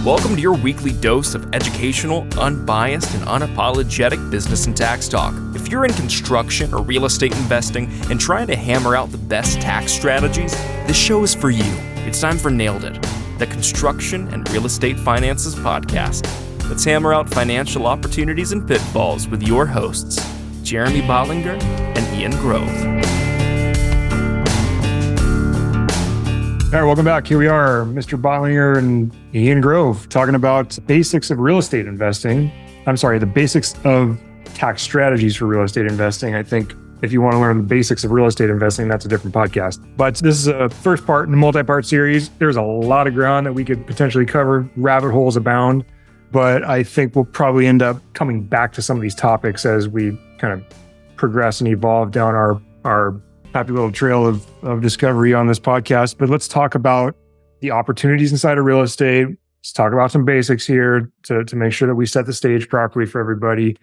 Welcome to your weekly dose of educational, unbiased, and unapologetic business and tax talk. If you're in construction or real estate investing and trying to hammer out the best tax strategies, this show is for you. It's time for Nailed It, the Construction and Real Estate Finances podcast. Let's hammer out financial opportunities and pitfalls with your hosts, Jeremy Bollinger and Ian Grove. All right, welcome back. Here we are, Mr. Bollinger and Ian Grove, talking about basics of real estate investing. The basics of tax strategies for real estate investing. I think if you want to learn the basics of real estate investing, that's a different podcast. But this is a first part in a multi-part series. There's a lot of ground that we could potentially cover. Rabbit holes abound. But I think we'll probably end up coming back to some of these topics as we kind of progress and evolve down our happy little trail of discovery on this podcast. But let's talk about the opportunities inside of real estate. Let's talk about some basics here to make sure that we set the stage properly for everybody.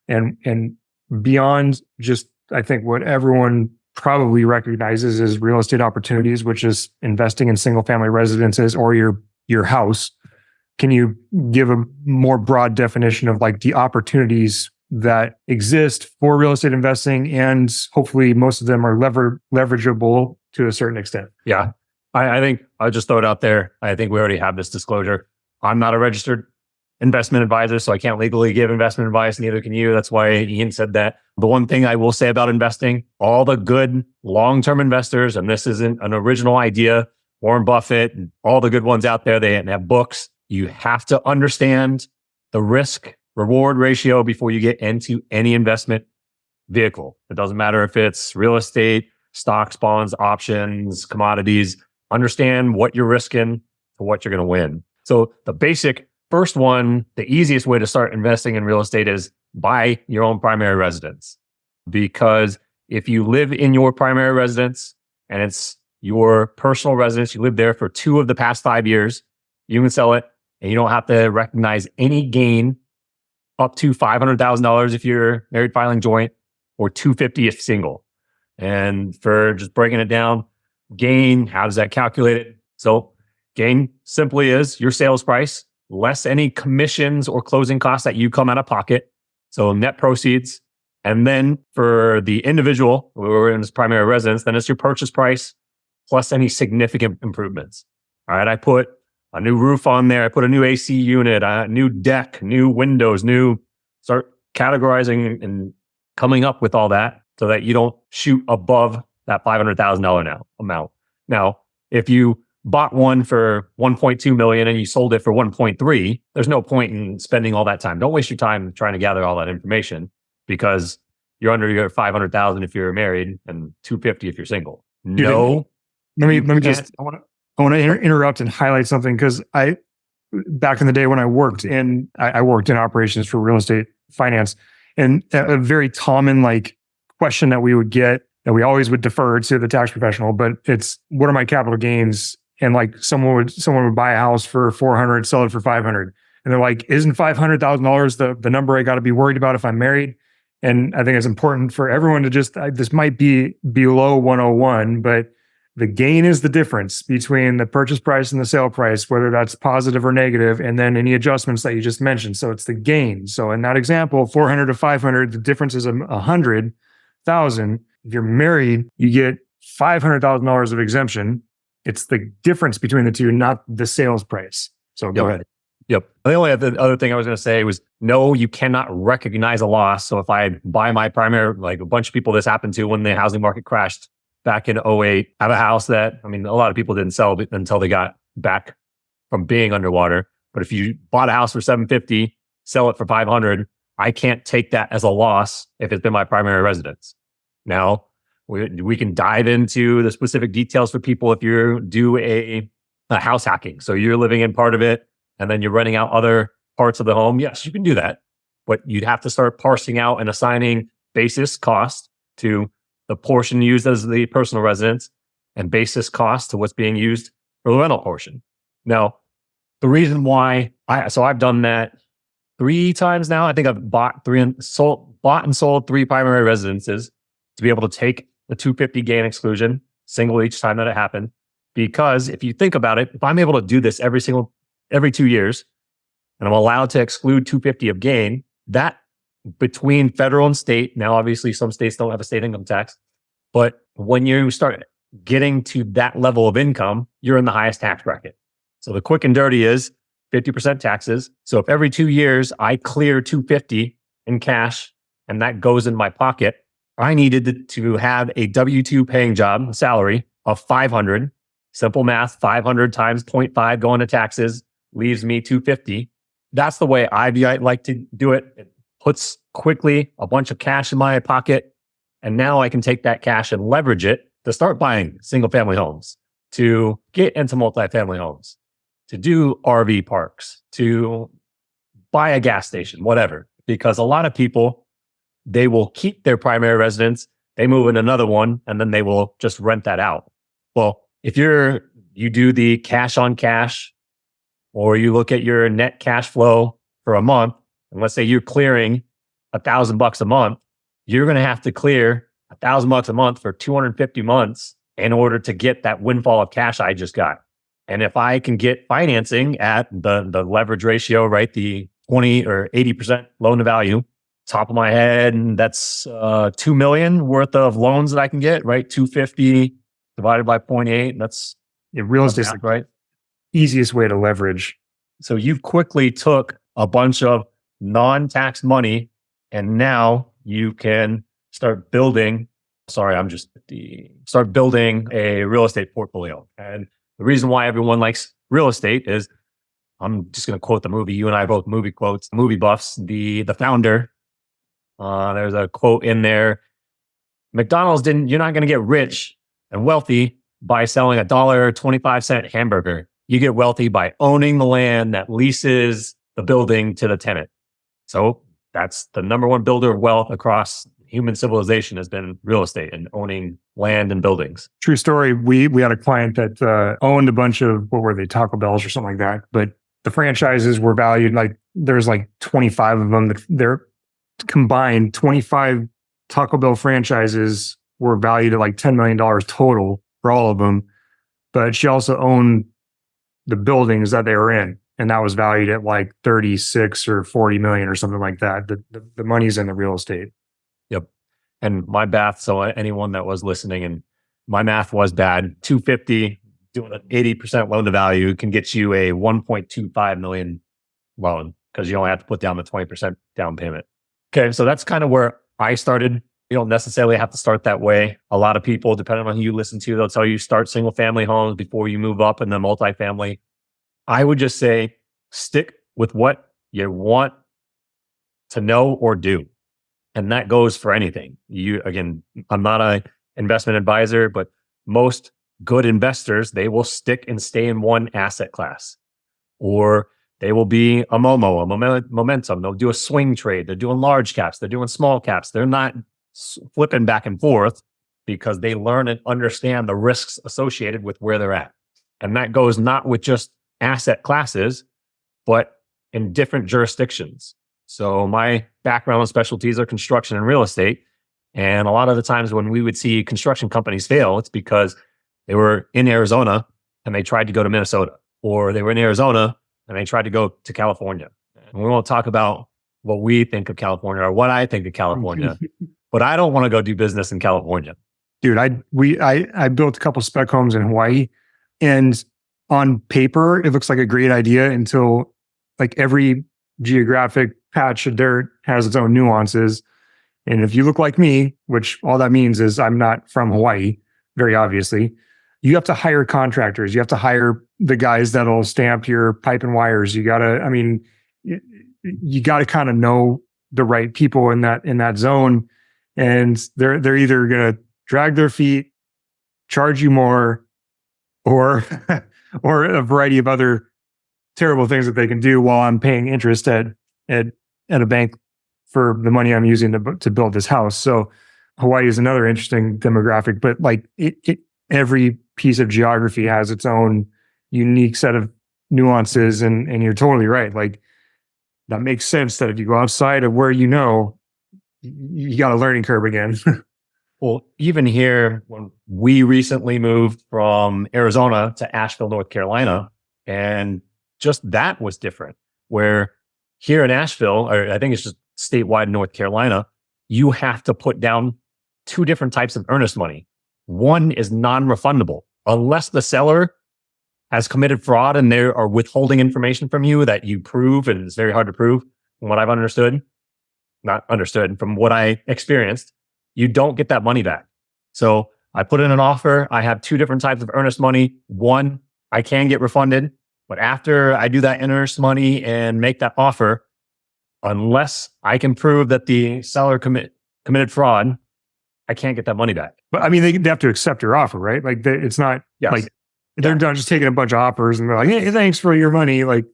And beyond just, I think, what everyone probably recognizes as real estate opportunities, which is investing in single family residences or your house. Can you give a more broad definition of like the opportunities that exist for real estate investing, and hopefully most of them are leverageable to a certain extent? Yeah, I think I'll just throw it out there. I think we already have this disclosure. I'm not a registered investment advisor, so I can't legally give investment advice. Neither can you. That's why Ian said that. The one thing I will say about investing, all the good long-term investors, and this isn't an original idea, Warren Buffett and all the good ones out there, they have books. You have to understand the risk reward ratio before you get into any investment vehicle. It doesn't matter if it's real estate, stocks, bonds, options, commodities. Understand what you're risking for what you're going to win. So the basic first one, the easiest way to start investing in real estate is buy your own primary residence. Because if you live in your primary residence and it's your personal residence, you live there for 2 of the past 5 years, you can sell it and you don't have to recognize any gain up to $500,000 if you're married filing joint, or $250,000 if single. And for just breaking it down, gain, how does that calculate it? So gain simply is your sales price less any commissions or closing costs that you come out of pocket. So net proceeds. And then for the individual who are in his primary residence, then it's your purchase price plus any significant improvements. All right, I put a new roof on there. I put a new AC unit, a new deck, new windows, start categorizing and coming up with all that so that you don't shoot above that $500,000 amount. Now, if you bought one for $1.2 million and you sold it for 1.3, there's no point in spending all that time. Don't waste your time trying to gather all that information because you're under your $500,000 if you're married and $250,000 if you're single. No. Let me just, I want to interrupt and highlight something because back in the day when I worked in operations for real estate finance, and a very common question that we would get that we always would defer to the tax professional, but it's what are my capital gains? And someone would buy a house for $400, sell it for $500, and they're like, isn't $500,000 the number I got to be worried about if I'm married? And I think it's important for everyone to just this might be below 101, but the gain is the difference between the purchase price and the sale price, whether that's positive or negative, and then any adjustments that you just mentioned. So it's the gain. So in that example, 400 to 500, the difference is 100,000. If you're married, you get $500,000 of exemption. It's the difference between the two, not the sales price. So go ahead. Yep. The only other thing I was going to say was, no, you cannot recognize a loss. So if I buy my primary, a bunch of people this happened to when the housing market crashed back in 2008, I have a house that, a lot of people didn't sell until they got back from being underwater. But if you bought a house for $750, sell it for $500, I can't take that as a loss if it's been my primary residence. Now, we can dive into the specific details for people if you do a house hacking. So you're living in part of it and then you're renting out other parts of the home. Yes, you can do that. But you'd have to start parsing out and assigning basis cost to the portion used as the personal residence and basis cost to what's being used for the rental portion. Now, the reason why I've done that 3 times now. I think I've bought and sold 3 primary residences to be able to take the $250,000 gain exclusion single each time that it happened. Because if you think about it, if I'm able to do this every 2 years, and I'm allowed to exclude 250 of gain, that between federal and state, now obviously some states don't have a state income tax, but when you start getting to that level of income, you're in the highest tax bracket. So the quick and dirty is 50% taxes. So if every 2 years I clear 250 in cash and that goes in my pocket, I needed to have a W-2 paying job, salary of 500. Simple math, 500 times 0.5 going to taxes leaves me 250. That's the way I like to do it. It puts quickly a bunch of cash in my pocket. And now I can take that cash and leverage it to start buying single family homes, to get into multifamily homes, to do RV parks, to buy a gas station, whatever. Because a lot of people, they will keep their primary residence, they move in another one, and then they will just rent that out. Well, if you do the cash on cash, or you look at your net cash flow for a month, and let's say you're clearing $1,000 a month, you're going to have to clear $1,000 a month for 250 months in order to get that windfall of cash I just got. And if I can get financing at the leverage ratio, right, the 20 or 80% loan to value, top of my head, and that's $2 million worth of loans that I can get, right? 250 divided by 0.8. That's real estate, right? Easiest way to leverage. So you quickly took a bunch of non-tax money, and now you can start building. Start building a real estate portfolio. And the reason why everyone likes real estate is, I'm just going to quote the movie. You and I both movie quotes, movie buffs. The founder, there's a quote in there. You're not going to get rich and wealthy by selling $1.25 hamburger. You get wealthy by owning the land that leases the building to the tenant. So that's the number one builder of wealth across human civilization, has been real estate and owning land and buildings. True story. We had a client that owned a bunch of, what were they, Taco Bells or something like that. But the franchises were valued, like there's like 25 of them. They're combined 25 Taco Bell franchises were valued at like $10 million total for all of them. But she also owned the buildings that they were in, and that was valued at like 36 or 40 million or something like that. The money's in the real estate. Yep. And my math, so anyone that was listening, and my math was bad, 250 doing an 80% loan to value can get you a 1.25 million loan, because you only have to put down the 20% down payment. Okay. So that's kind of where I started. You don't necessarily have to start that way. A lot of people, depending on who you listen to, they'll tell you start single family homes before you move up in the multifamily. I would just say stick with what you want to know or do. And that goes for anything. Again, I'm not an investment advisor, but most good investors, they will stick and stay in one asset class, or they will be a momentum. They'll do a swing trade. They're doing large caps. They're doing small caps. They're not flipping back and forth, because they learn and understand the risks associated with where they're at. And that goes not with just asset classes, but in different jurisdictions. So my background and specialties are construction and real estate. And a lot of the times when we would see construction companies fail, it's because they were in Arizona and they tried to go to Minnesota, or they were in Arizona and they tried to go to California. And we won't talk about what we think of California or what I think of California, but I don't want to go do business in California. Dude, I built a couple spec homes in Hawaii, and on paper, it looks like a great idea until like every geographic patch of dirt has its own nuances. And if you look like me, which all that means is I'm not from Hawaii, very obviously, you have to hire contractors. You have to hire the guys that'll stamp your pipe and wires. You gotta kind of know the right people in that zone. And they're either gonna drag their feet, charge you more, or or a variety of other terrible things that they can do while I'm paying interest at a bank for the money I'm using to build this house. So Hawaii is another interesting demographic, but like every piece of geography has its own unique set of nuances, and you're totally right. Like that makes sense that if you go outside of where you got a learning curve again. Well, even here, when we recently moved from Arizona to Asheville, North Carolina, and just that was different. where here in Asheville, or I think it's just statewide in North Carolina, you have to put down two different types of earnest money. One is non-refundable. Unless the seller has committed fraud and they are withholding information from you that you prove, and it's very hard to prove from what I've from what I experienced, you don't get that money back. So I put in an offer. I have two different types of earnest money. One, I can get refunded, but after I do that earnest money and make that offer, unless I can prove that the seller committed fraud, I can't get that money back. But I mean, they have to accept your offer, right? Like it's not like they're not just taking a bunch of offers and they're like, hey, thanks for your money. Like,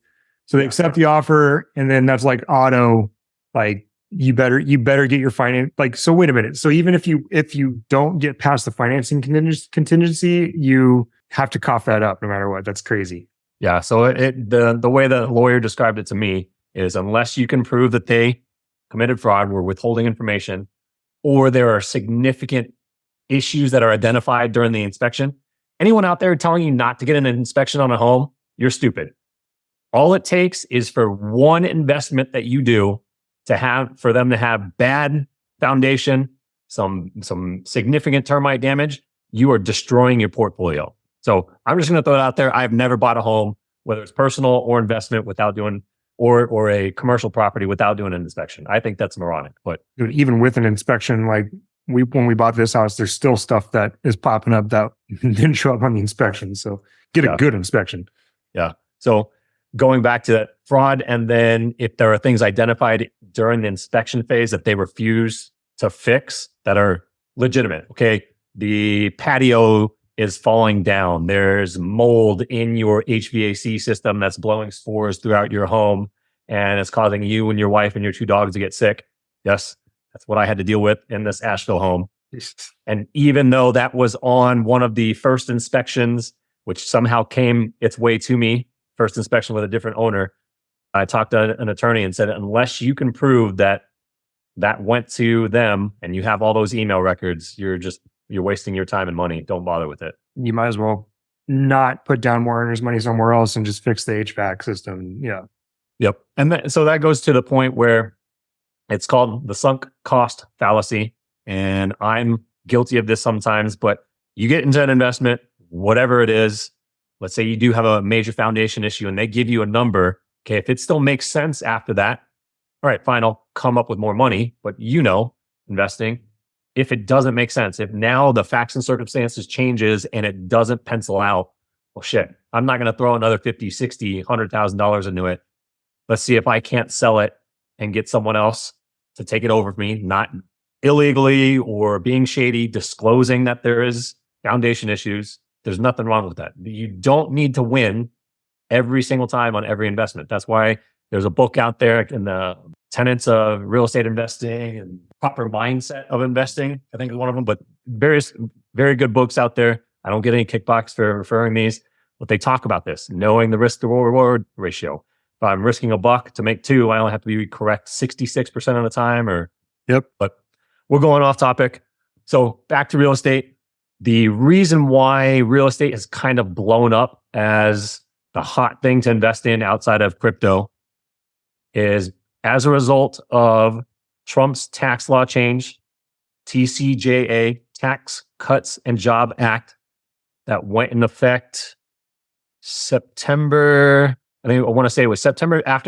so they accept the offer, and then that's like auto, like you better get your finance. Like, so wait a minute. So even if you don't get past the financing contingency, you have to cough that up no matter what. That's crazy. Yeah. So the way the lawyer described it to me is, unless you can prove that they committed fraud, were withholding information, or there are significant issues that are identified during the inspection, anyone out there telling you not to get an inspection on a home, you're stupid. All it takes is for one investment that you do for them to have bad foundation, some significant termite damage, you are destroying your portfolio. So I'm just going to throw it out there. I've never bought a home, whether it's personal or investment, without doing, or a commercial property without doing an inspection. I think that's moronic. But dude, even with an inspection, like when we bought this house, there's still stuff that is popping up that didn't show up on the inspection. So get a good inspection. Yeah. So going back to that fraud, and then if there are things identified during the inspection phase that they refuse to fix that are legitimate. Okay, the patio is falling down. There's mold in your HVAC system that's blowing spores throughout your home, and it's causing you and your wife and your two dogs to get sick. Yes, that's what I had to deal with in this Asheville home. And even though that was on one of the first inspections, which somehow came its way to me, first inspection with a different owner, I talked to an attorney and said, unless you can prove that went to them and you have all those email records, you're wasting your time and money. Don't bother with it. You might as well not put down more earners' money somewhere else and just fix the HVAC system. Yeah. Yep. And so that goes to the point where it's called the sunk cost fallacy. And I'm guilty of this sometimes, but you get into an investment, whatever it is. Let's say you do have a major foundation issue and they give you a number. Okay, if it still makes sense after that, all right, fine, I'll come up with more money. But investing, if it doesn't make sense, if now the facts and circumstances changes and it doesn't pencil out, well, shit, I'm not going to throw another $50, $60, $100,000 into it. Let's see if I can't sell it and get someone else to take it over from me, not illegally or being shady, disclosing that there is foundation issues. There's nothing wrong with that. You don't need to win every single time on every investment. That's why there's a book out there in the Tenets of Real Estate Investing and Proper Mindset of Investing, I think is one of them, but various very good books out there. I don't get any kickbacks for referring these, but they talk about this, knowing the risk to reward ratio. If I'm risking $1 to make $2, I only have to be correct 66% of the time Yep. But we're going off topic. So back to real estate. The reason why real estate has kind of blown up as the hot thing to invest in outside of crypto is as a result of Trump's tax law change, TCJA, Tax Cuts and Job Act, that went in effect September, after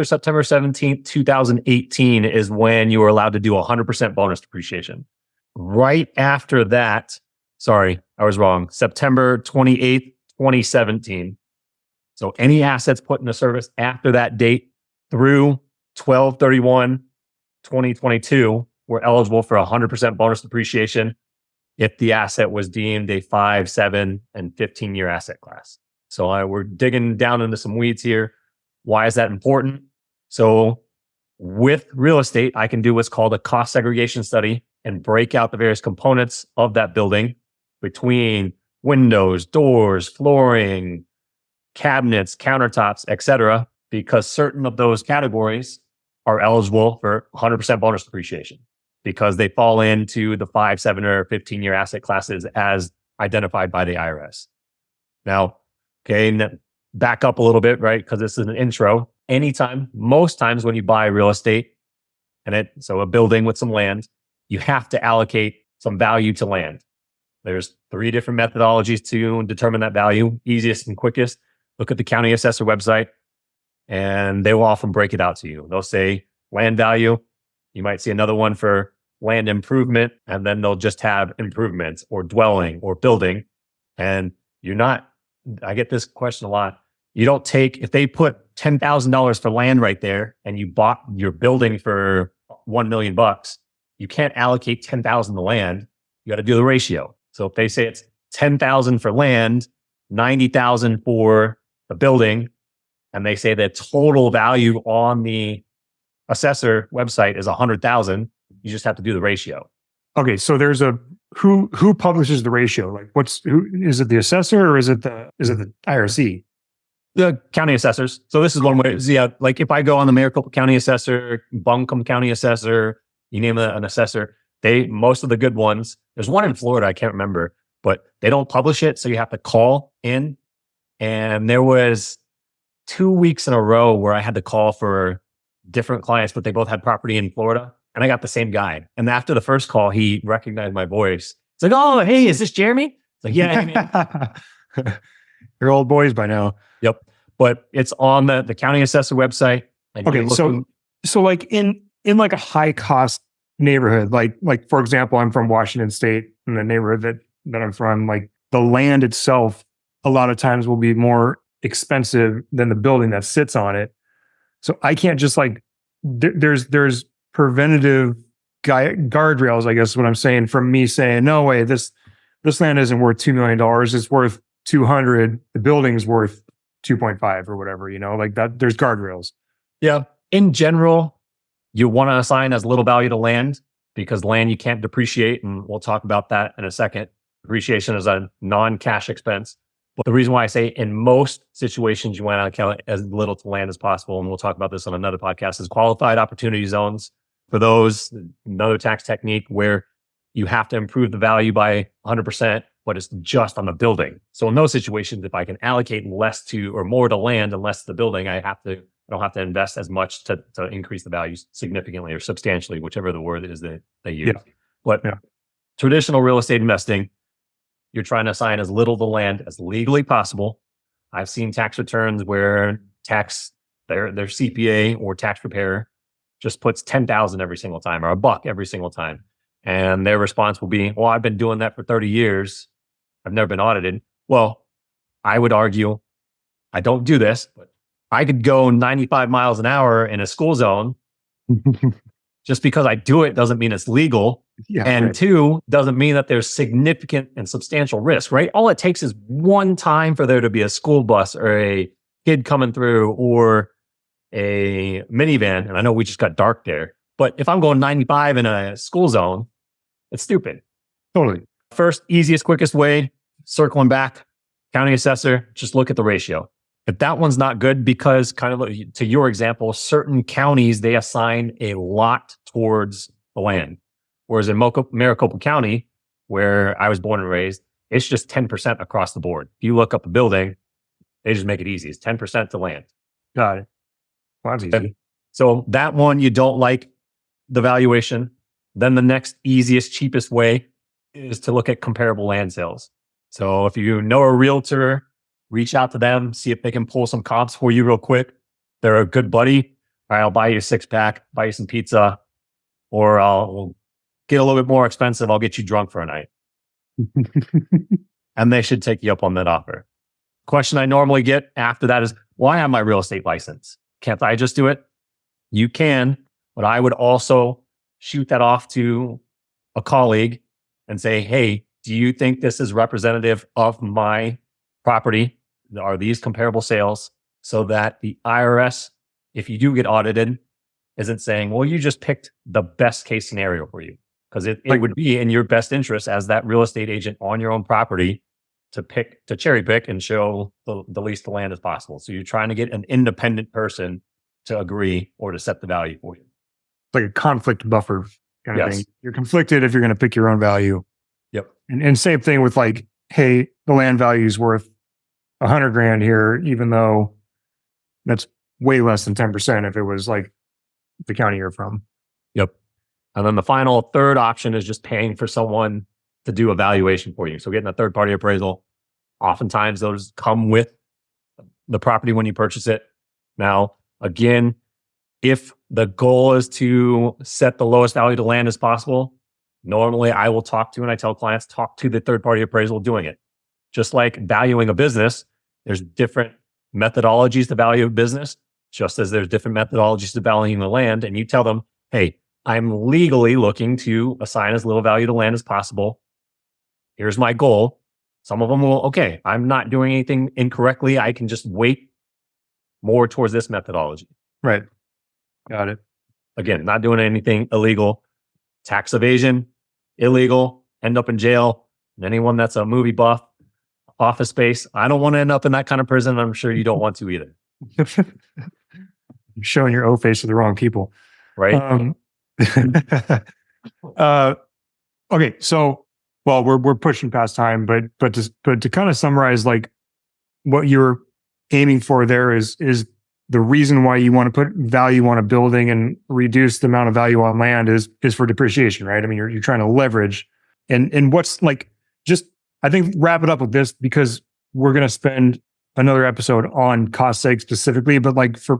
September 17th, 2018 is when you were allowed to do 100% bonus depreciation. Right after that, sorry, I was wrong. September 28th, 2017. So any assets put into service after that date through 12/31/2022 were eligible for 100% bonus depreciation if the asset was deemed a 5, 7, and 15-year asset class. So we're digging down into some weeds here. Why is that important? So with real estate, I can do what's called a cost segregation study and break out the various components of that building between windows, doors, flooring, cabinets, countertops, etc., because certain of those categories are eligible for 100% bonus depreciation because they fall into the 5, 7, or 15-year asset classes as identified by the IRS. Now, okay, back up a little bit, right? Because this is an intro. anytime, most times when you buy real estate so a building with some land, you have to allocate some value to land. There's 3 different methodologies to determine that value. Easiest and quickest, look at the county assessor website and they will often break it out to you. They'll say land value. You might see another one for land improvement, and then they'll just have improvements or dwelling or building. And I get this question a lot. You don't take, if they put $10,000 for land right there and you bought your building for $1 million, you can't allocate 10,000 to land. You got to do the ratio. So if they say it's 10,000 for land, 90,000 for the building, and they say the total value on the assessor website is 100,000, you just have to do the ratio. Okay, so there's who publishes the ratio? Like, is it the assessor or is it the IRC? The county assessors. So this is one way. Yeah, like if I go on the Maricopa County Assessor, Buncombe County Assessor, you name an assessor, most of the good ones. There's one in Florida, I can't remember, but they don't publish it, so you have to call in. And there was 2 weeks in a row where I had to call for different clients, but they both had property in Florida, and I got the same guy. And after the first call, he recognized my voice. It's like, "Oh, hey, is this Jeremy?" It's like, "Yeah, hey, man." You're old boys by now. Yep. But it's on the county assessor website. Okay, so like in like a high cost neighborhood, like for example, I'm from Washington State, in the neighborhood that I'm from, like the land itself a lot of times will be more expensive than the building that sits on it. So I can't just like there's preventative guardrails, I guess is what I'm saying, from me saying, no way, this land isn't worth $2 million, it's worth 200, the building's worth 2.5 or whatever, like that. There's guardrails. Yeah. In general, you want to assign as little value to land, because land you can't depreciate. And we'll talk about that in a second. Depreciation is a non-cash expense. But the reason why I say in most situations, you want to allocate as little to land as possible, and we'll talk about this on another podcast, is qualified opportunity zones. For those, another tax technique where you have to improve the value by 100%, but it's just on the building. So in those situations, if I can allocate less to or more to land and less to the building, I don't have to invest as much to increase the value significantly or substantially, whichever the word is that they use. Yeah. But traditional real estate investing, you're trying to assign as little to land as legally possible. I've seen tax returns where their CPA or tax preparer just puts 10,000 every single time, or $1 every single time. And their response will be, well, I've been doing that for 30 years. I've never been audited. Well, I would argue, I don't do this, but I could go 95 miles an hour in a school zone. Just because I do it doesn't mean it's legal. Yeah, and right. 2, doesn't mean that there's significant and substantial risk, right? All it takes is one time for there to be a school bus or a kid coming through or a minivan. And I know we just got dark there, but if I'm going 95 in a school zone, it's stupid. Totally. First, easiest, quickest way, circling back, county assessor, just look at the ratio. If that one's not good, because kind of to your example, certain counties, they assign a lot towards the land. Whereas in Maricopa County, where I was born and raised, it's just 10% across the board. If you look up a building, they just make it easy. It's 10% to land. Got it. Well, that's easy. So that one, you don't like the valuation. Then the next easiest, cheapest way is to look at comparable land sales. So if you know a realtor, reach out to them, see if they can pull some comps for you real quick. They're a good buddy. All right, I'll buy you a 6-pack, buy you some pizza, or we'll get a little bit more expensive. I'll get you drunk for a night. And they should take you up on that offer. Question I normally get after that is, well, I have my real estate license. Can't I just do it? You can, but I would also shoot that off to a colleague and say, hey, do you think this is representative of my property? Are these comparable sales? So that the IRS, if you do get audited, isn't saying, well, you just picked the best case scenario for you. Because it would be in your best interest as that real estate agent on your own property to cherry pick and show the least the land as possible. So you're trying to get an independent person to agree or to set the value for you. It's like a conflict buffer kind of thing. You're conflicted if you're going to pick your own value. Yep. And same thing with like, hey, the land value is worth $100,000 here, even though that's way less than 10% if it was like the county you're from. Yep. And then the final third option is just paying for someone to do a valuation for you. So getting a third party appraisal. Oftentimes those come with the property when you purchase it. Now, again, if the goal is to set the lowest value to land as possible, normally I will and I tell clients, talk to the third party appraisal doing it. Just like valuing a business, there's different methodologies to value a business, just as there's different methodologies to valuing the land. And you tell them, hey, I'm legally looking to assign as little value to land as possible. Here's my goal. Some of them will, okay, I'm not doing anything incorrectly. I can just weight more towards this methodology. Right. Got it. Again, not doing anything illegal. Tax evasion, illegal, end up in jail. And anyone that's a movie buff, Office Space, I don't want to end up in that kind of prison. I'm sure you don't want to either. You're showing your O face to the wrong people. Right. Okay. So, well, we're pushing past time, but to kind of summarize, like what you're aiming for there is the reason why you want to put value on a building and reduce the amount of value on land is for depreciation, right? I mean, you're trying to leverage and what's like, just, I think wrap it up with this because we're going to spend another episode on cost seg specifically, but like for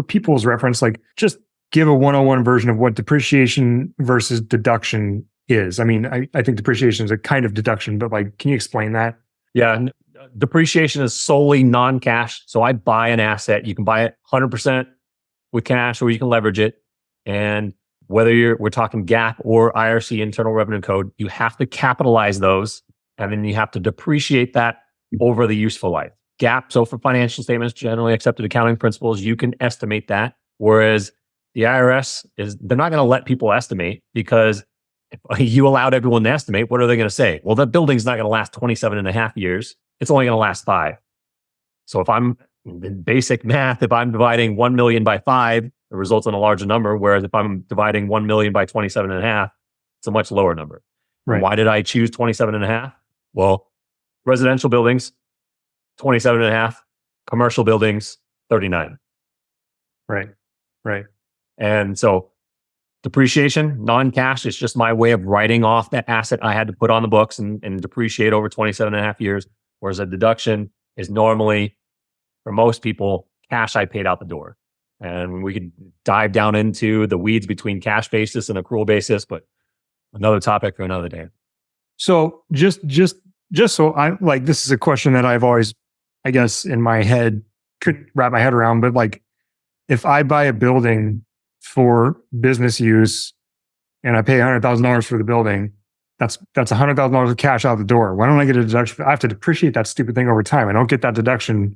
people's reference, like just give a 101 version of what depreciation versus deduction is. I mean, I think depreciation is a kind of deduction, but like, can you explain that? Yeah. Depreciation is solely non-cash. So I buy an asset. You can buy it 100% with cash or you can leverage it. And whether we're talking GAAP or IRC, Internal Revenue Code, you have to capitalize those. And then you have to depreciate that over the useful life. GAAP, so for financial statements, generally accepted accounting principles, you can estimate that. Whereas the IRS they're not going to let people estimate because if you allowed everyone to estimate, what are they going to say? Well, that building's not going to last 27 and a half years. It's only going to last 5. So if I'm in basic math, if I'm dividing 1 million by 5, it results in a larger number. Whereas if I'm dividing 1 million by 27 and a half, it's a much lower number. Right. Why did I choose 27 and a half? Well, residential buildings, 27 and a half, commercial buildings, 39. Right. And so depreciation, non-cash, is just my way of writing off that asset I had to put on the books and depreciate over 27 and a half years. Whereas a deduction is normally, for most people, cash I paid out the door. And we could dive down into the weeds between cash basis and accrual basis, but another topic for another day. So just so I like, this is a question that I've always, I guess, in my head couldn't wrap my head around, but like, if I buy a building for business use and I pay $100,000 for the building, that's $100,000 of cash out the door. Why don't I get a deduction? I have to depreciate that stupid thing over time. I don't get that deduction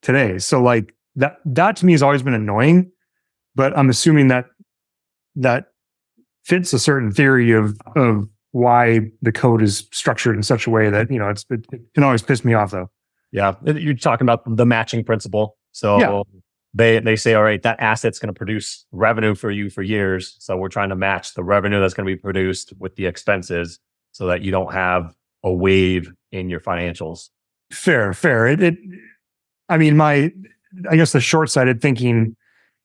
today. So like that to me has always been annoying, but I'm assuming that fits a certain theory of why the code is structured in such a way that, you know, it can always piss me off though. Yeah. You're talking about the matching principle. So yeah. They say, all right, that asset's going to produce revenue for you for years. So we're trying to match the revenue that's going to be produced with the expenses so that you don't have a wave in your financials. Fair. I mean, I guess the short-sighted thinking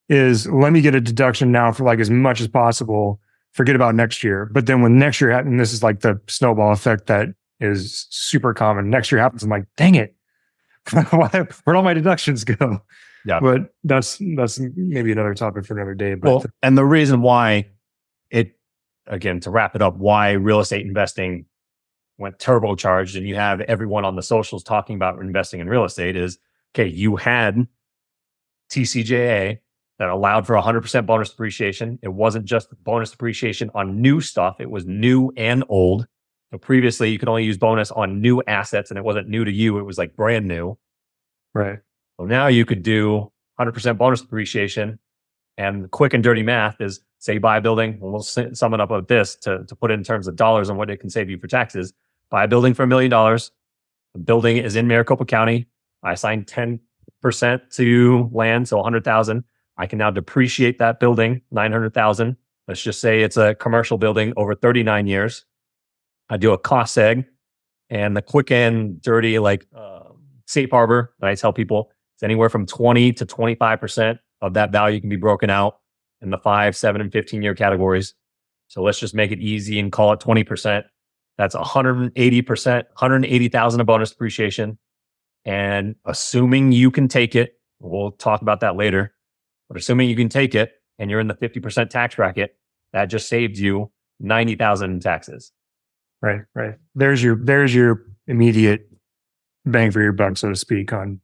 is let me get a deduction now for like as much as possible. Forget about next year. But then when next year happens, and this is like the snowball effect that is super common. Next year happens, I'm like, dang it. Where'd all my deductions go? Yeah. But that's maybe another topic for another day. But well, and the reason why again, to wrap it up, why real estate investing went turbocharged and you have everyone on the socials talking about investing in real estate is, okay, you had TCJA that allowed for 100% bonus depreciation. It wasn't just bonus depreciation on new stuff. It was new and old. So previously you could only use bonus on new assets and it wasn't new to you. It was like brand new. Right. So now you could do 100% bonus depreciation, and the quick and dirty math is, say you buy a building, and we'll sum it up with this to put it in terms of dollars and what it can save you for taxes. Buy a building for $1 million. The building is in Maricopa County. I assign 10% to land, so 100,000. I can now depreciate that building, 900,000. Let's just say it's a commercial building over 39 years. I do a cost seg, and the quick and dirty, like safe harbor that I tell people, It's anywhere from 20 to 25% of that value can be broken out in the 5, 7, and 15-year categories. So let's just make it easy and call it 20%. That's 180%, 180,000 of bonus depreciation. And assuming you can take it, we'll talk about that later, but assuming you can take it and you're in the 50% tax bracket, that just saved you 90,000 in taxes. Right. There's your immediate bang for your buck, so to speak, on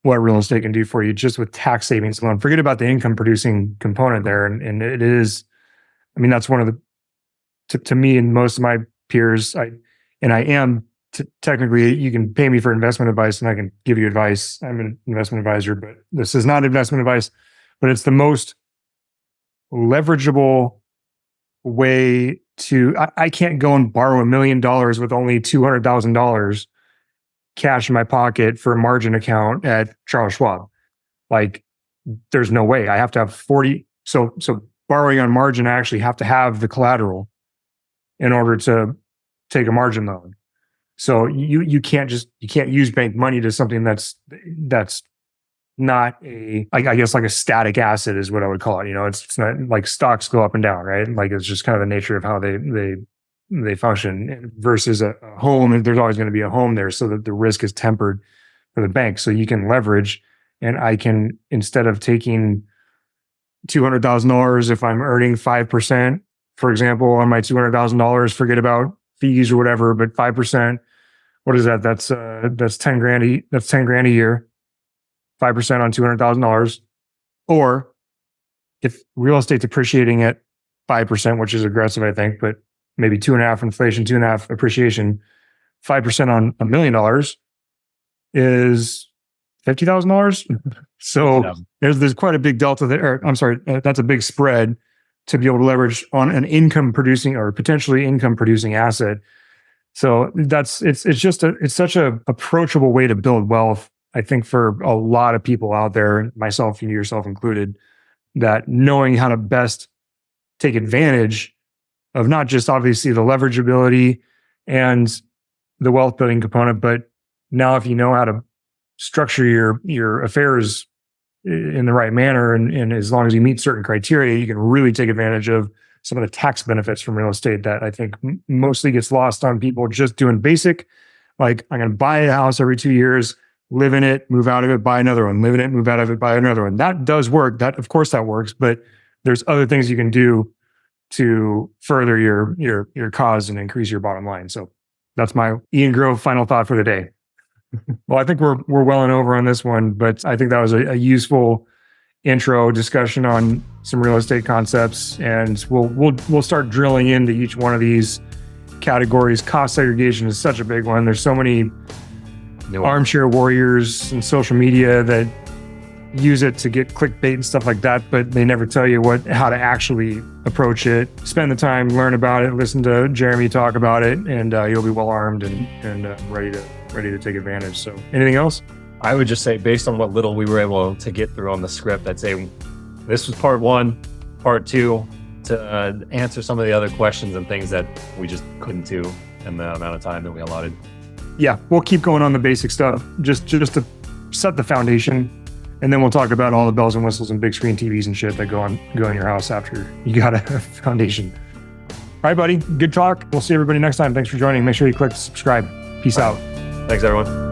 what real estate can do for you just with tax savings alone. Forget about the income producing component there. And it is, I mean, that's one of the, to me and most of my peers, technically, you can pay me for investment advice and I can give you advice. I'm an investment advisor, but this is not investment advice, but it's the most leverageable way to, I can't go and borrow $1 million with only $200,000 cash in my pocket for a margin account at Charles Schwab. Like, there's no way. I have to have 40. So borrowing on margin, I actually have to have the collateral in order to take a margin loan. So you can't use bank money to something that's not I guess like a static asset is what I would call it. It's not like stocks go up and down, right? Like, it's just kind of the nature of how they function versus a home. And there's always going to be a home there, so that the risk is tempered for the bank. So you can leverage, and I can, instead of taking $200,000, if I'm earning 5%, for example, on my $200,000, forget about fees or whatever, but 5%, what is that? That's $10,000. That's $10,000 a year, 5% on $200,000. Or if real estate depreciating at 5%, which is aggressive, I think, but maybe 2.5 inflation, 2.5 appreciation, 5% on $1 million is $50,000. So there's quite a big delta there. I'm sorry, that's a big spread to be able to leverage on an income producing or potentially income producing asset. So it's such a approachable way to build wealth, I think, for a lot of people out there, myself and yourself included, that knowing how to best take advantage of not just obviously the leverageability and the wealth building component, but now if you know how to structure your affairs in the right manner, and as long as you meet certain criteria, you can really take advantage of some of the tax benefits from real estate that I think mostly gets lost on people just doing basic, like, I'm going to buy a house every 2 years, live in it, move out of it, buy another one, live in it, move out of it, buy another one. That does work. That, of course, that works, but there's other things you can do to further your cause and increase your bottom line. So that's my Ian Grove final thought for the day. Well, I think we're well and over on this one, but I think that was a useful intro discussion on some real estate concepts, and we'll start drilling into each one of these categories. Cost segregation is such a big one. There's so many armchair warriors and social media that use it to get clickbait and stuff like that, but they never tell you how to actually approach it. Spend the time, learn about it, listen to Jeremy talk about it, and you'll be well armed and ready to take advantage. So, anything else? I would just say, based on what little we were able to get through on the script, I'd say this was part 1, part 2, to answer some of the other questions and things that we just couldn't do in the amount of time that we allotted. Yeah, we'll keep going on the basic stuff, just to set the foundation. And then we'll talk about all the bells and whistles and big screen TVs and shit that go in your house after you got a foundation. All right, buddy. Good talk. We'll see everybody next time. Thanks for joining. Make sure you click subscribe. Peace out. Thanks, everyone.